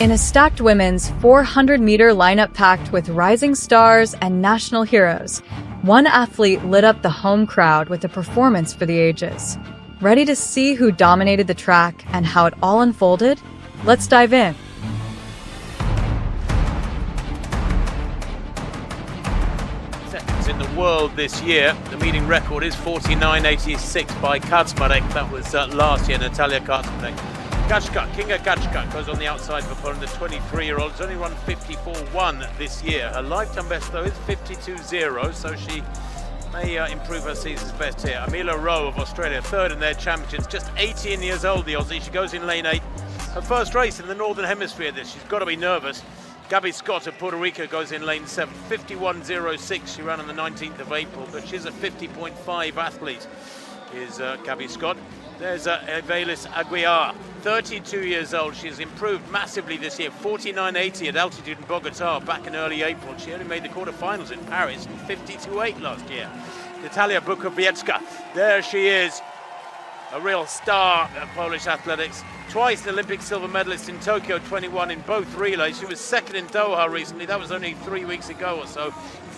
In a stacked women's 400-meter lineup packed with rising stars and national heroes, one athlete lit up the home crowd with a performance for the ages. Ready to see who dominated the track and how it all unfolded? Let's dive in. Seconds in the world this year. The meeting record is 49.86 by Kaczmarek. That was last year, Natalia Kaczmarek. Kinga Gacka goes on the outside for Poland, the 23-year-old. Has only run 54.1 this year. Her lifetime best, though, is 52.0, so she may improve her season's best here. Amila Rowe of Australia, third in their championships, just 18 years old, the Aussie. She goes in lane 8. Her first race in the Northern Hemisphere this. She's got to be nervous. Gabby Scott of Puerto Rico goes in lane 7, 51.06. She ran on the 19th of April, but she's a 50.5 athlete, is Gabby Scott. There's Evelis Aguiar, 32 years old. She's improved massively this year, 49.80 at altitude in Bogota back in early April. She only made the quarterfinals in Paris, 52.8 last year. Natalia Bukowiecka, there she is, a real star of Polish athletics. Twice the Olympic silver medalist in Tokyo 21 in both relays. She was second in Doha recently. That was only 3 weeks ago or so.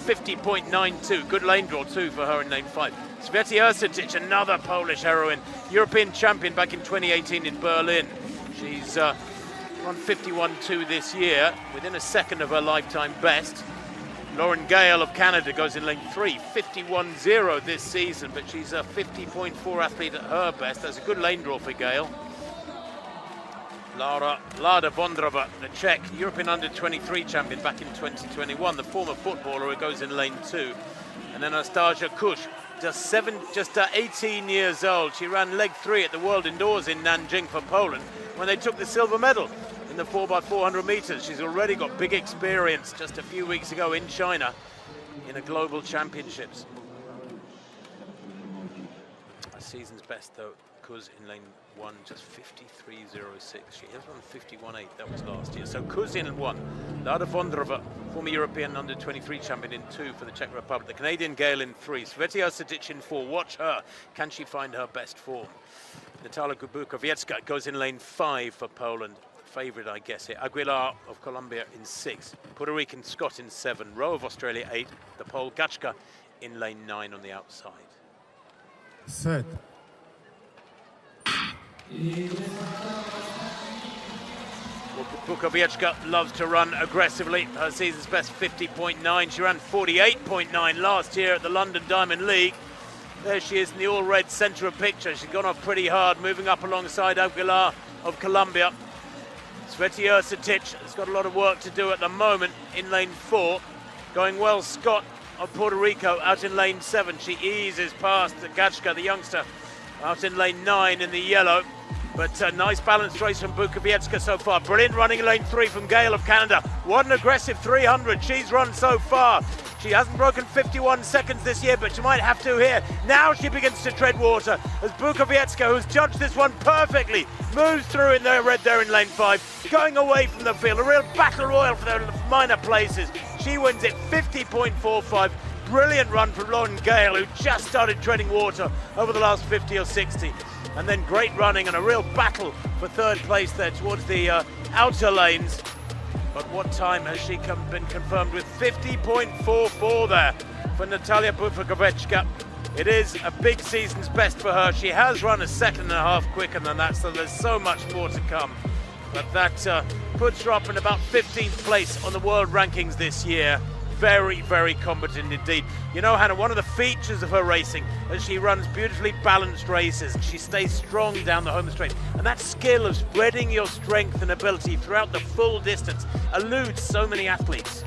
50.92. Good lane draw too for her in lane 5. Sveti Ercetic, another Polish heroine, European champion back in 2018 in Berlin. She's run 51.2 this year, within a second of her lifetime best. Lauren Gale of Canada goes in lane 3, 51.0 this season, but she's a 50.4 athlete at her best. That's a good lane draw for Gale. Lada Vondrova, the Czech, European under-23 champion back in 2021, the former footballer who goes in lane 2. And then Anastasia Kush, just 18 years old. She ran leg 3 at the World Indoors in Nanjing for Poland when they took the silver medal in the 4x400 meters. She's already got big experience just a few weeks ago in China in a global championships. Our season's best though, Kuz in lane 1, just 53.06. She has run 51.8, that was last year. So Kuz in 1, Lada Vondrova, former European under-23 champion in 2 for the Czech Republic. The Canadian Gale in 3, Sveti Ercetic in 4. Watch her, can she find her best form? Natalia Bukowiecka goes in lane 5 for Poland. Favorite, I guess, here. Aguilar of Colombia in 6. Puerto Rican Scott in 7. Rowe of Australia 8. The Pole Gacka in lane 9 on the outside. Set. Well, Bukowiecka loves to run aggressively. Her season's best 50.9. She ran 48.9 last year at the London Diamond League. There she is in the all-red centre of picture. She's gone off pretty hard, moving up alongside Aguilar of Colombia. Sveti Ercetic has got a lot of work to do at the moment in lane 4. Going well, Scott of Puerto Rico out in lane 7. She eases past the Gacka, the youngster, out in lane 9 in the yellow. But a nice balanced race from Bukowiecka so far. Brilliant running in lane 3 from Gale of Canada. What an aggressive 300 she's run so far. She hasn't broken 51 seconds this year, but she might have to here. Now she begins to tread water as Bukowiecka, who's judged this one perfectly, moves through in the red there in lane 5, going away from the field. A real battle royal for the minor places. She wins it 50.45. Brilliant run from Lauren Gale, who just started treading water over the last 50 or 60. And then great running and a real battle for third place there towards the outer lanes. But what time has she been confirmed with? 50.44 there for Natalia Bukowiecka. It is a big season's best for her. She has run a second and a half quicker than that, so there's so much more to come. But that puts her up in about 15th place on the world rankings this year. Very, very competent indeed. You know, Hannah, one of the features of her racing is she runs beautifully balanced races. She stays strong down the home straight. And that skill of spreading your strength and ability throughout the full distance eludes so many athletes.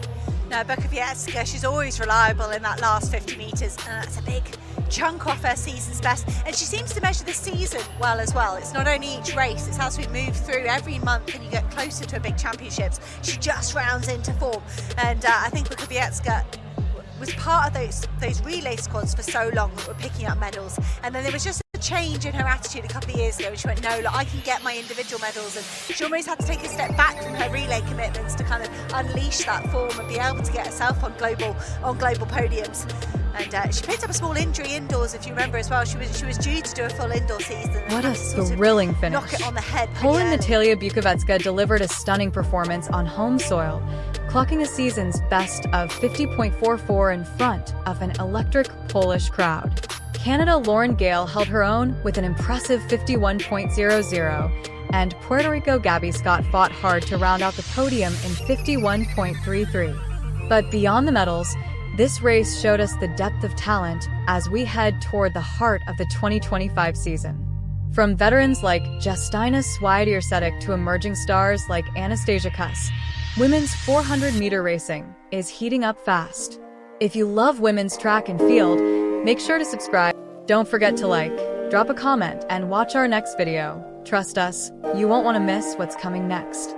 No, Bukowiecka, she's always reliable in that last 50 metres, and that's a big chunk off her season's best. And she seems to measure the season well as well. It's not only each race, it's as we move through every month and you get closer to a big championships. She just rounds into form. And I think Bukowiecka was part of those relay squads for so long that were picking up medals. And then there was just a change in her attitude a couple of years ago. She went, no, look, I can get my individual medals. And she almost had to take a step back from her relay commitments to kind of unleash that form and be able to get herself on global podiums. And she picked up a small injury indoors, if you remember as well. She was due to do a full indoor season. What a Sort of thrilling finish. Knock it on the head. pretty Poland early. Natalia Bukowiecka delivered a stunning performance on home soil, clocking a season's best of 50.44 in front of an electric Polish crowd. Canada Lauren Gale held her own with an impressive 51.00, and Puerto Rico Gabby Scott fought hard to round out the podium in 51.33. But beyond the medals, this race showed us the depth of talent as we head toward the heart of the 2025 season. From veterans like Justina Swiatek to emerging stars like Anastasia Kuss, women's 400-meter racing is heating up fast. If you love women's track and field, make sure to subscribe. Don't forget to like, drop a comment, and watch our next video. Trust us, you won't want to miss what's coming next.